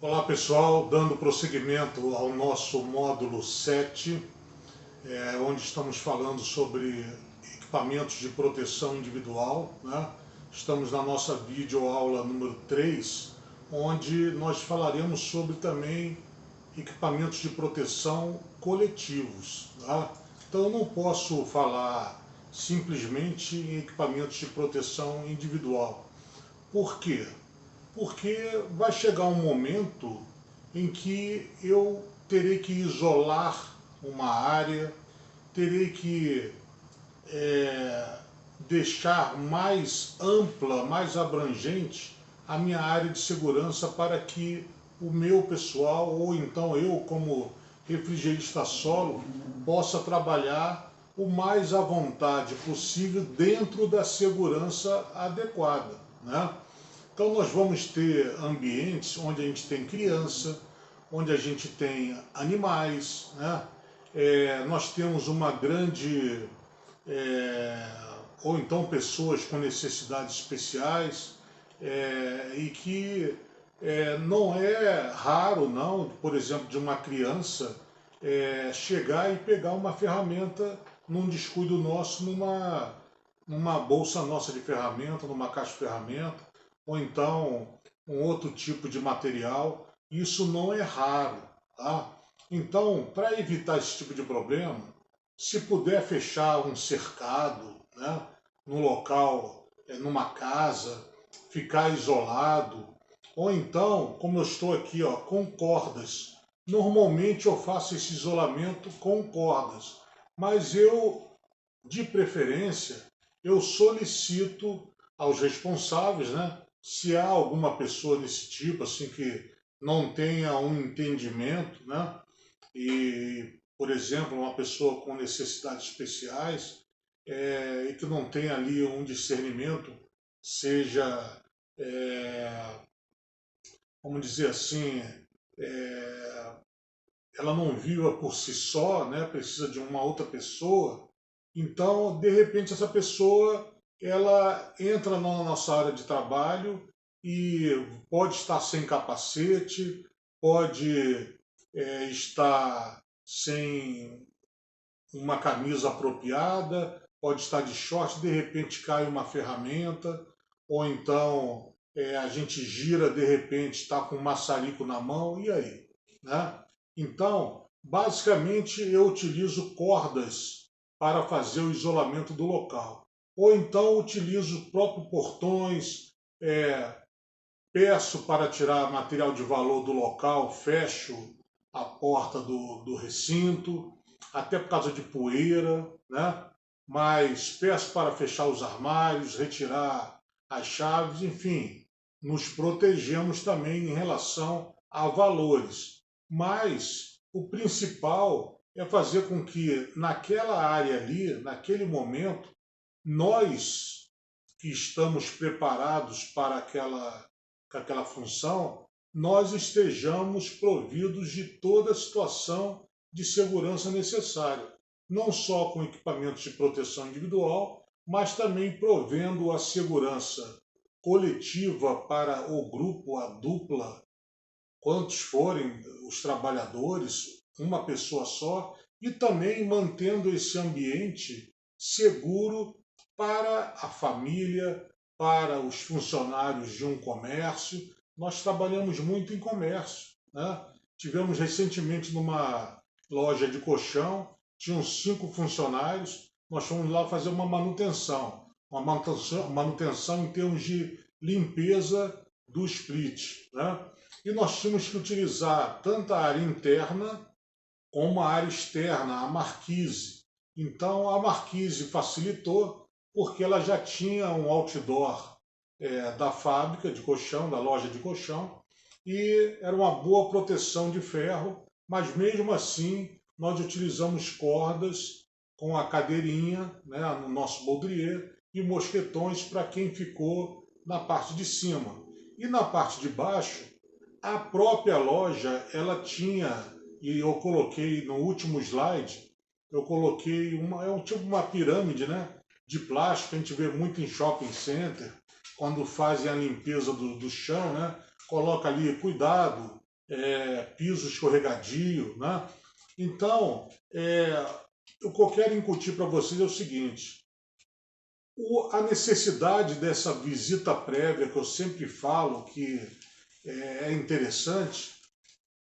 Olá pessoal, dando prosseguimento ao nosso módulo 7, onde estamos falando sobre equipamentos de proteção individual, né? Estamos na nossa videoaula número 3, onde nós falaremos sobre também equipamentos de proteção coletivos. Tá? Então eu não posso falar simplesmente em equipamentos de proteção individual. Por quê? Porque vai chegar um momento em que eu terei que isolar uma área, terei que deixar mais ampla, mais abrangente a minha área de segurança para que o meu pessoal, ou então eu como refrigerista solo, possa trabalhar o mais à vontade possível dentro da segurança adequada, né? Então nós vamos ter ambientes onde a gente tem criança, onde a gente tem animais, né? Nós temos uma grande, é, ou então pessoas com necessidades especiais, e que não é raro, não, por exemplo, de uma criança chegar e pegar uma ferramenta num descuido nosso, numa bolsa nossa de ferramenta, numa caixa de ferramenta, ou então um outro tipo de material. Isso não é raro, tá? Então, para evitar esse tipo de problema, se puder fechar um cercado, né, no local, numa casa, ficar isolado, ou então, como eu estou aqui, ó, com cordas. Normalmente eu faço esse isolamento com cordas, mas de preferência, eu solicito aos responsáveis, né, se há alguma pessoa desse tipo, assim, que não tenha um entendimento, né, e, por exemplo, uma pessoa com necessidades especiais, e que não tenha ali um discernimento, seja, é, vamos dizer assim, é, ela não viva por si só, né, precisa de uma outra pessoa, então, de repente, essa pessoa ela entra na nossa área de trabalho e pode estar sem capacete, pode estar sem uma camisa apropriada, pode estar de short, de repente cai uma ferramenta, ou então a gente gira, de repente está com um maçarico na mão, e aí? Né? Então, basicamente eu utilizo cordas para fazer o isolamento do local. Ou então utilizo próprios portões, peço para tirar material de valor do local, fecho a porta do recinto, até por causa de poeira, né? Mas peço para fechar os armários, retirar as chaves, enfim, nos protegemos também em relação a valores. Mas o principal é fazer com que naquela área ali, naquele momento, nós que estamos preparados para aquela função, nós estejamos providos de toda a situação de segurança necessária, não só com equipamentos de proteção individual, mas também provendo a segurança coletiva para o grupo, a dupla, quantos forem os trabalhadores, uma pessoa só, e também mantendo esse ambiente seguro para a família, para os funcionários de um comércio. Nós trabalhamos muito em comércio, né? Tivemos recentemente numa loja de colchão, tinham 5 funcionários, nós fomos lá fazer uma manutenção em termos de limpeza do split, né? E nós tínhamos que utilizar tanto a área interna como a área externa, a marquise. Então a marquise facilitou porque ela já tinha um outdoor da fábrica de colchão, da loja de colchão, e era uma boa proteção de ferro, mas mesmo assim nós utilizamos cordas com a cadeirinha, né, no nosso baudrier, e mosquetões para quem ficou na parte de cima. E na parte de baixo, a própria loja, ela tinha, e eu coloquei no último slide, eu coloquei é um tipo uma pirâmide, né, de plástico, que a gente vê muito em shopping center, quando fazem a limpeza do chão, né, coloca ali, cuidado, piso escorregadio, né? Então, o que eu quero incutir para vocês é o seguinte: a necessidade dessa visita prévia, que eu sempre falo que é interessante,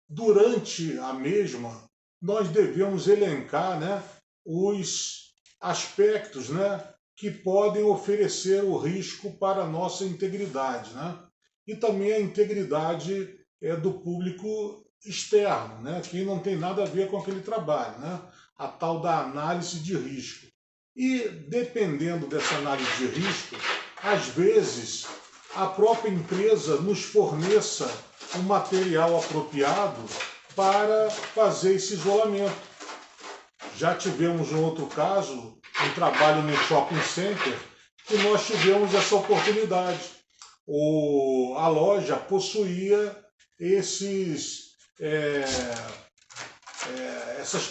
durante a mesma, nós devemos elencar, né, os aspectos, né, que podem oferecer o risco para a nossa integridade, né? E também a integridade do público externo, né, que não tem nada a ver com aquele trabalho, né? A tal da análise de risco. E dependendo dessa análise de risco, às vezes a própria empresa nos forneça um material apropriado para fazer esse isolamento. Já tivemos um outro caso, um trabalho no shopping center, que nós tivemos essa oportunidade. A loja possuía essas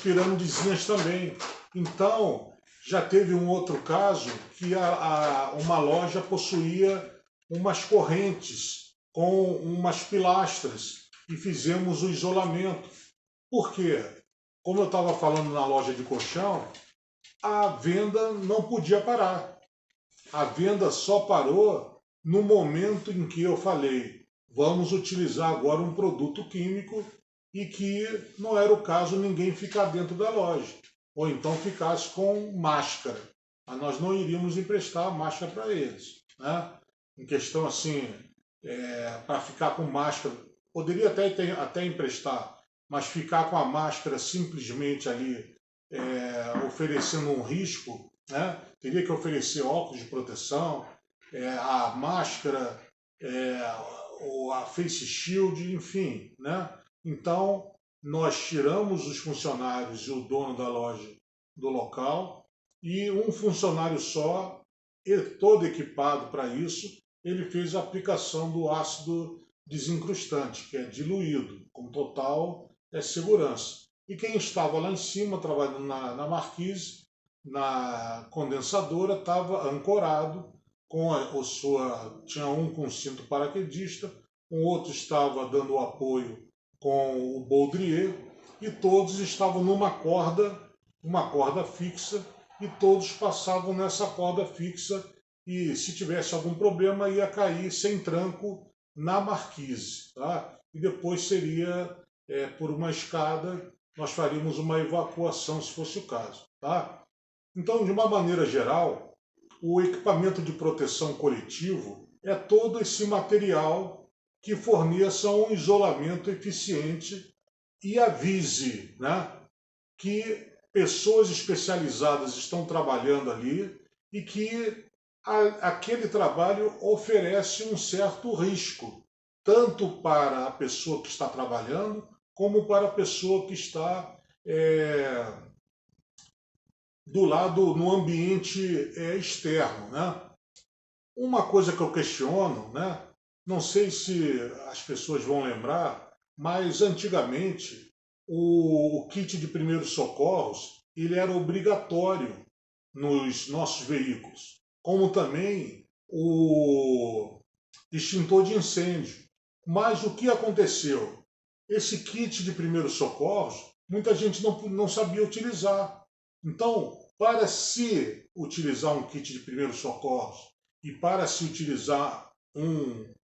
pirâmidezinhas também. Então, já teve um outro caso que uma loja possuía umas correntes com umas pilastras e fizemos o isolamento. Por quê? Como eu estava falando na loja de colchão, a venda não podia parar. A venda só parou no momento em que eu falei: vamos utilizar agora um produto químico, e que não era o caso ninguém ficar dentro da loja, ou então ficasse com máscara. Mas nós não iríamos emprestar a máscara para eles, né? Em questão assim, para ficar com máscara, poderia até emprestar, mas ficar com a máscara simplesmente ali oferecendo um risco, né? Teria que oferecer óculos de proteção, a máscara, a face shield, enfim, né? Então, nós tiramos os funcionários e o dono da loja do local, e um funcionário só, todo equipado para isso, ele fez a aplicação do ácido desencrustante, que é diluído, com total segurança. E quem estava lá em cima, trabalhando na marquise, na condensadora, estava ancorado, tinha um com cinto paraquedista, um outro estava dando apoio com o baudrier, e todos estavam numa corda, uma corda fixa, e todos passavam nessa corda fixa, e se tivesse algum problema ia cair sem tranco na marquise, tá? E depois seria por uma escada, nós faríamos uma evacuação se fosse o caso, tá? Então, de uma maneira geral, o equipamento de proteção coletivo é todo esse material que forneça um isolamento eficiente e avise, né, que pessoas especializadas estão trabalhando ali e que aquele trabalho oferece um certo risco, tanto para a pessoa que está trabalhando, como para a pessoa que está do lado, no ambiente externo, né? Uma coisa que eu questiono, né? Não sei se as pessoas vão lembrar, mas antigamente o kit de primeiros socorros ele era obrigatório nos nossos veículos, como também o extintor de incêndio. Mas o que aconteceu? Esse kit de primeiros socorros, muita gente não sabia utilizar. Então, para se utilizar um kit de primeiros socorros e para se utilizar como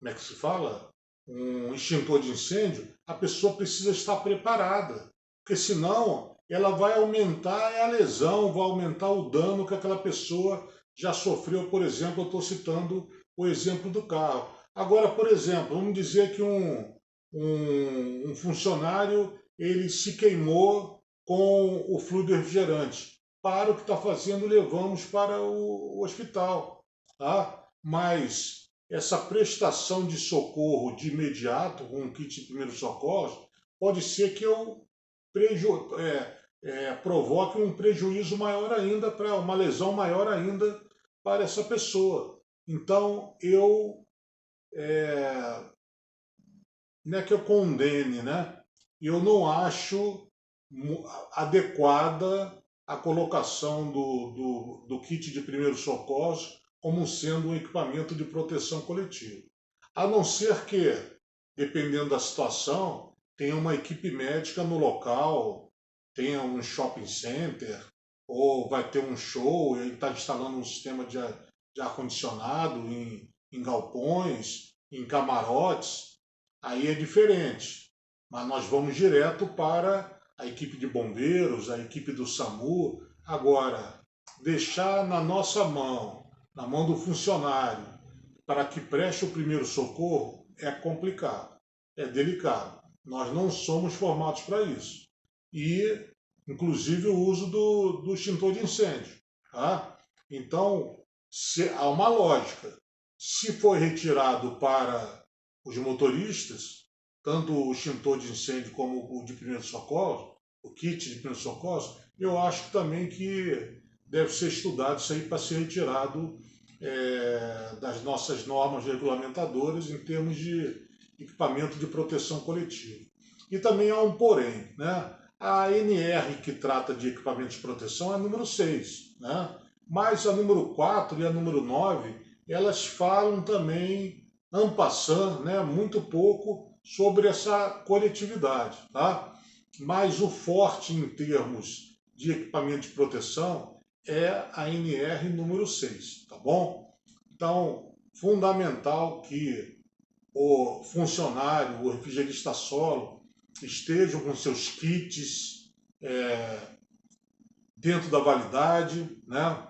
é que se fala? Um extintor de incêndio, a pessoa precisa estar preparada, porque senão ela vai aumentar a lesão, vai aumentar o dano que aquela pessoa já sofreu. Por exemplo, eu estou citando o exemplo do carro. Agora, por exemplo, vamos dizer que um funcionário ele se queimou com o fluido refrigerante. Para o que está fazendo, levamos para o hospital. Tá? Mas essa prestação de socorro de imediato, com um kit de primeiros socorros, pode ser que eu provoque um prejuízo maior ainda, para uma lesão maior ainda para essa pessoa. Então, não é que eu condene, né? Eu não acho adequada a colocação do kit de primeiros socorros como sendo um equipamento de proteção coletiva. A não ser que, dependendo da situação, tenha uma equipe médica no local, tenha um shopping center, ou vai ter um show, e está instalando um sistema de ar-condicionado em galpões, em camarotes, aí é diferente. Mas nós vamos direto para a equipe de bombeiros, a equipe do SAMU. Agora, deixar na mão do funcionário, para que preste o primeiro socorro, é complicado, é delicado. Nós não somos formados para isso. E, inclusive, o uso do extintor de incêndio. Tá? Então, há uma lógica. Se for retirado para os motoristas, tanto o extintor de incêndio como o de primeiro socorro, o kit de primeiro socorro, eu acho também que deve ser estudado isso aí para ser retirado das nossas normas regulamentadoras em termos de equipamento de proteção coletiva. E também há um porém, né? A ANR, que trata de equipamentos de proteção, é a número 6, né? Mas a número 4 e a número 9, elas falam também, en passant, né, muito pouco sobre essa coletividade. Tá? Mas o forte em termos de equipamento de proteção é a NR número 6, tá bom? Então, fundamental que o funcionário, o refrigerista solo, estejam com seus kits dentro da validade, né?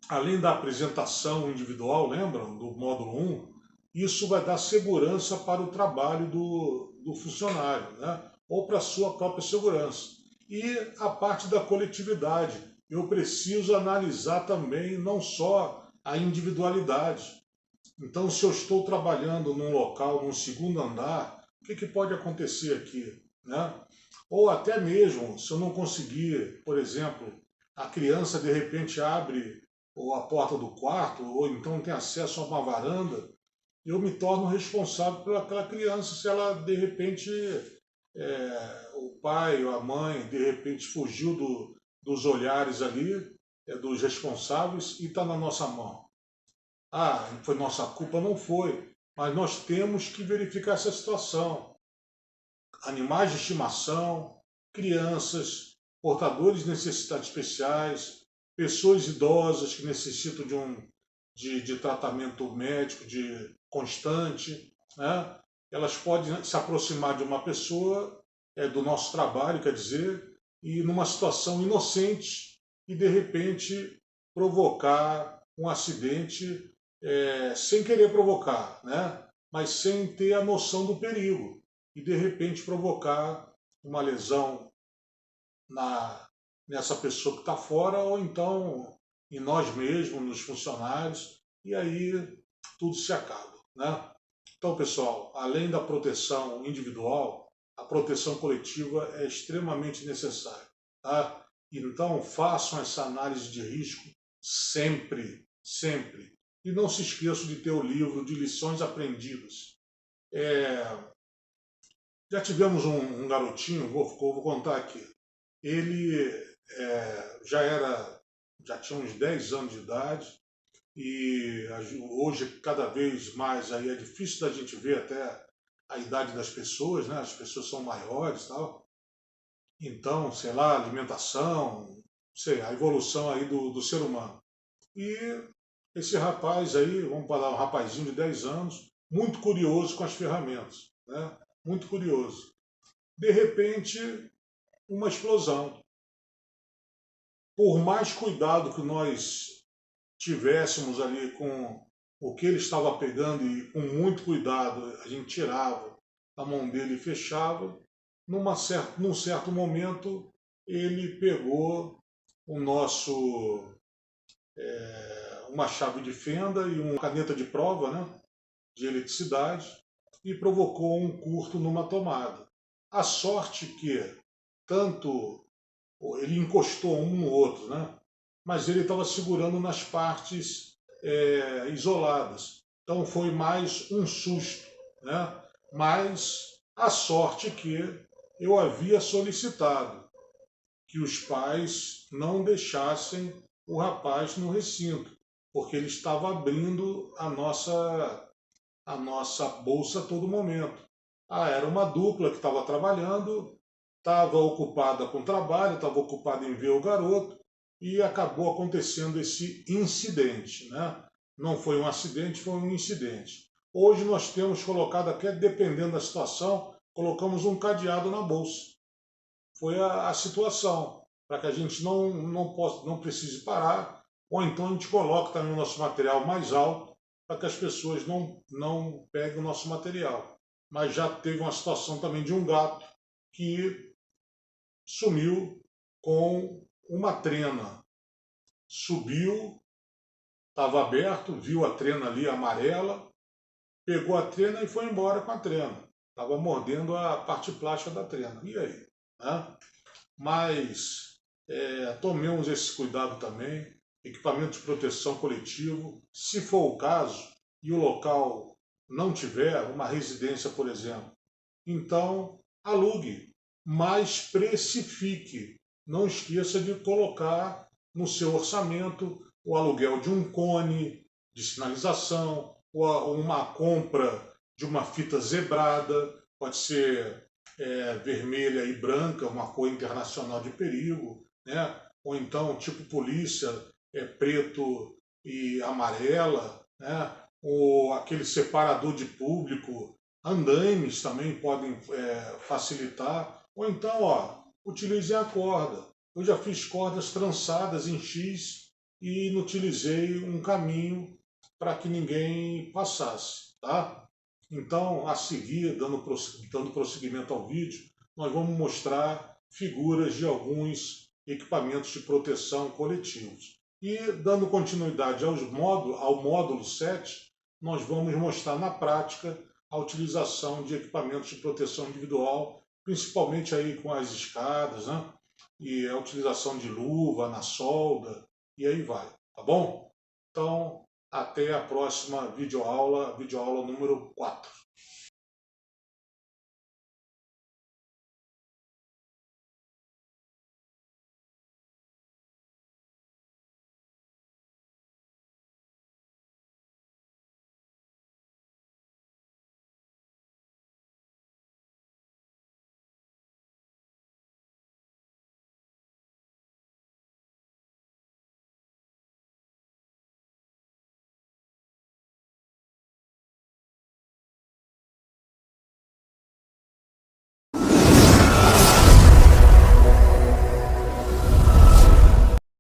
Além da apresentação individual, lembram, do módulo 1, isso vai dar segurança para o trabalho do funcionário, né? Ou para a sua própria segurança. E a parte da coletividade. Eu preciso analisar também não só a individualidade. Então, se eu estou trabalhando num local, num segundo andar, o que pode acontecer aqui? Né? Ou até mesmo, se eu não conseguir, por exemplo, a criança de repente abre ou a porta do quarto, ou então tem acesso a uma varanda, eu me torno responsável por aquela criança se ela de repente, o pai ou a mãe de repente fugiu dos olhares ali, dos responsáveis e está na nossa mão. Ah, foi nossa culpa? Não foi. Mas nós temos que verificar essa situação. Animais de estimação, crianças, portadores de necessidades especiais, pessoas idosas que necessitam de tratamento médico constante, né? Elas podem se aproximar de uma pessoa, do nosso trabalho, quer dizer, e numa situação inocente e de repente provocar um acidente sem querer provocar, né? Mas sem ter a noção do perigo e de repente provocar uma lesão nessa pessoa que está fora ou então em nós mesmos, nos funcionários, e aí tudo se acaba, né? Então, pessoal, além da proteção individual, a proteção coletiva é extremamente necessária, tá? Então, façam essa análise de risco sempre, sempre. E não se esqueçam de ter o livro de lições aprendidas. Já tivemos um garotinho, vou contar aqui. Ele já tinha uns 10 anos de idade e hoje cada vez mais aí é difícil da gente ver até a idade das pessoas, né? As pessoas são maiores e tal. Então, sei lá, alimentação, sei, a evolução aí do ser humano. E esse rapaz aí, vamos falar, um rapazinho de 10 anos, muito curioso com as ferramentas, né? Muito curioso. De repente, uma explosão. Por mais cuidado que nós tivéssemos ali com o que ele estava pegando e com muito cuidado a gente tirava a mão dele e fechava, num certo momento ele pegou o nosso uma chave de fenda e uma caneta de prova, né, de eletricidade, e provocou um curto numa tomada. A sorte que tanto ele encostou um no outro, né, mas ele estava segurando nas partes isoladas. Então foi mais um susto, né? Mas a sorte que eu havia solicitado que os pais não deixassem o rapaz no recinto, porque ele estava abrindo a nossa bolsa a todo momento. Era uma dupla que estava trabalhando, estava ocupada com trabalho, estava ocupada em ver o garoto, e acabou acontecendo esse incidente, né? Não foi um acidente, foi um incidente. Hoje nós temos colocado aqui, dependendo da situação, colocamos um cadeado na bolsa. Foi a situação, para que a gente não precise parar, ou então a gente coloca também o nosso material mais alto, para que as pessoas não peguem o nosso material. Mas já teve uma situação também de um gato que sumiu com uma trena. Subiu, estava aberto, viu a trena ali amarela, pegou a trena e foi embora com a trena. Estava mordendo a parte plástica da trena. E aí? Né? Mas tomemos esse cuidado também. Equipamento de proteção coletivo, se for o caso, e o local não tiver uma residência, por exemplo, então alugue, mas precifique. Não esqueça de colocar no seu orçamento o aluguel de um cone de sinalização, ou uma compra de uma fita zebrada, pode ser vermelha e branca, uma cor internacional de perigo, né? Ou então tipo polícia, preto e amarela, né? Ou aquele separador de público, andaimes também podem facilitar, ou então, utilize a corda. Eu já fiz cordas trançadas em X e inutilizei um caminho para que ninguém passasse, tá? Então, a seguir, dando prosseguimento ao vídeo, nós vamos mostrar figuras de alguns equipamentos de proteção coletivos. E, dando continuidade ao módulo 7, nós vamos mostrar na prática a utilização de equipamentos de proteção individual, principalmente aí com as escadas, né? E a utilização de luva na solda, e aí vai, tá bom? Então, até a próxima videoaula número 4.